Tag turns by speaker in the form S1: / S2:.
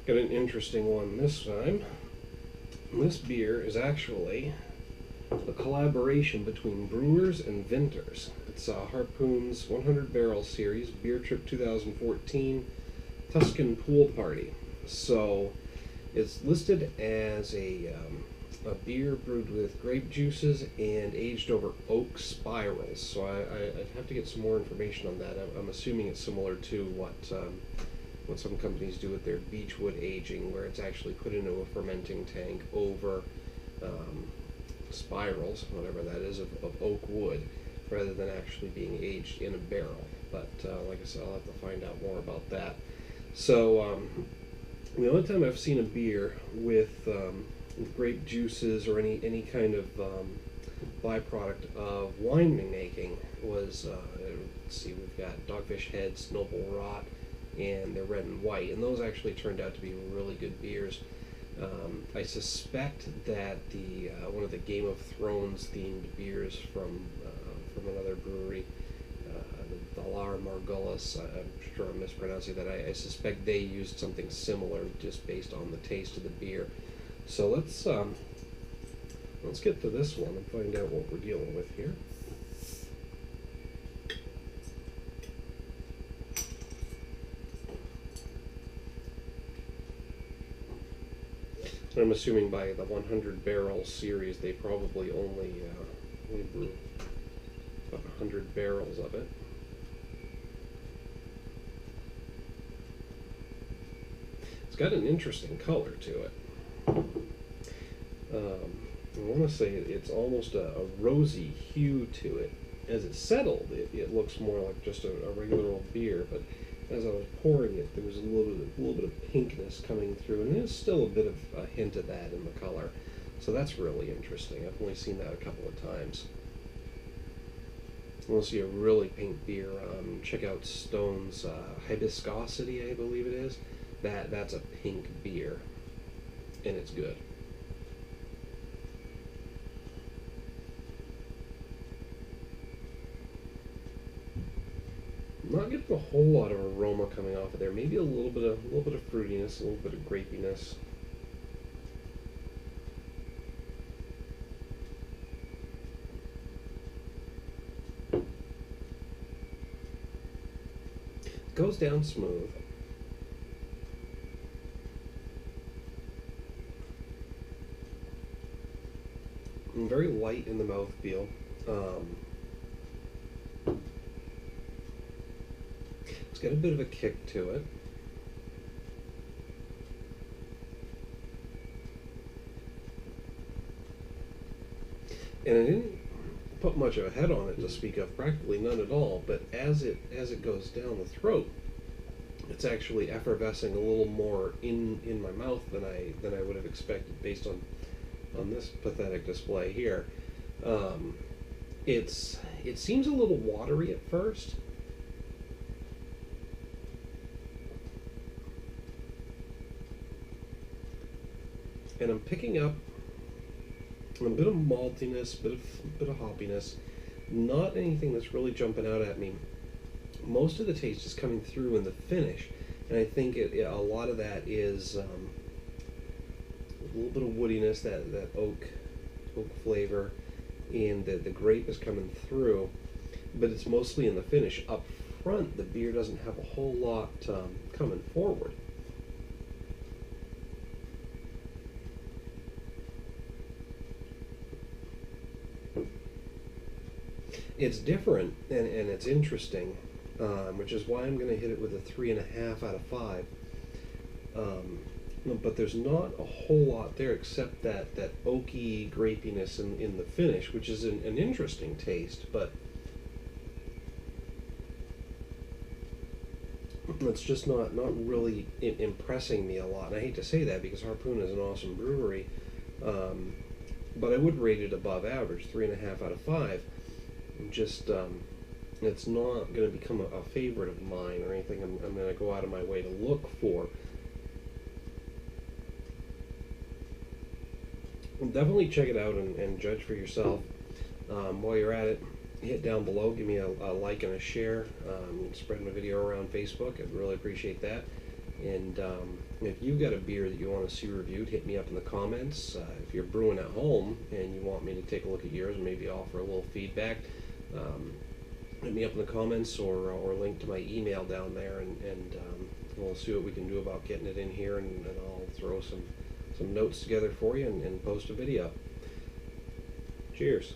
S1: Got an interesting one this time. This beer is actually a collaboration between brewers and vintners. It's Harpoon's 100 Barrel Series Beer Trip 2014 Tuscan Pool Party. So it's listed as a beer brewed with grape juices and aged over oak spirals. So I'd have to get some more information on that. I'm assuming it's similar to what some companies do with their beechwood aging, where it's actually put into a fermenting tank over spirals, whatever that is, of oak wood, rather than actually being aged in a barrel. But like I said, I'll have to find out more about that. So the only time I've seen a beer with grape juices or any kind of byproduct of wine making was, let's see, we've got Dogfish Head, Noble Rot, and they're red and white, and those actually turned out to be really good beers. I suspect that the one of the Game of Thrones themed beers from another brewery, the Valar Margulis, I'm sure I'm mispronouncing that. I suspect they used something similar just based on the taste of the beer. So let's get to this one and find out what we're dealing with here. I'm assuming by the 100 Barrel Series, they probably only brew about 100 barrels of it. It's got an interesting color to it. I want to say it's almost a rosy hue to it. As it's settled, it looks more like just a regular old beer, but as I was pouring it, there was a little bit of pinkness coming through, and there's still a bit of a hint of that in the color. So that's really interesting. I've only seen that a couple of times. You want to see a really pink beer, check out Stone's Hibiscosity, I believe it is. That's a pink beer, and it's good. I'm not getting a whole lot of aroma coming off of there. Maybe a little bit of fruitiness, a little bit of grapiness. It goes down smooth. And very light in the mouthfeel. It's got a bit of a kick to it. And I didn't put much of a head on it to speak of, practically none at all, but as it goes down the throat, it's actually effervescing a little more in my mouth than I would have expected based on this pathetic display here. It seems a little watery at first. And I'm picking up a bit of maltiness, bit of hoppiness. Not anything that's really jumping out at me. Most of the taste is coming through in the finish, and I think a lot of that is a little bit of woodiness, that oak flavor, and the grape is coming through, but it's mostly in the finish. Up front, the beer doesn't have a whole lot coming forward. It's different and it's interesting, which is why I'm going to hit it with a 3.5 out of 5. But there's not a whole lot there except that oaky grapiness in the finish, which is an interesting taste, but it's just not really impressing me a lot. And I hate to say that because Harpoon is an awesome brewery, but I would rate it above average, 3.5 out of 5. Just it's not going to become a favorite of mine or anything I'm going to go out of my way to look for. Definitely check it out and judge for yourself. While you're at it, hit down below, give me a like and a share, spread my video around Facebook. I'd really appreciate that. And if you've got a beer that you want to see reviewed, hit me up in the comments. If you're brewing at home and you want me to take a look at yours and maybe offer a little feedback, hit me up in the comments or link to my email down there, and we'll see what we can do about getting it in here, and I'll throw some notes together for you and post a video. Cheers.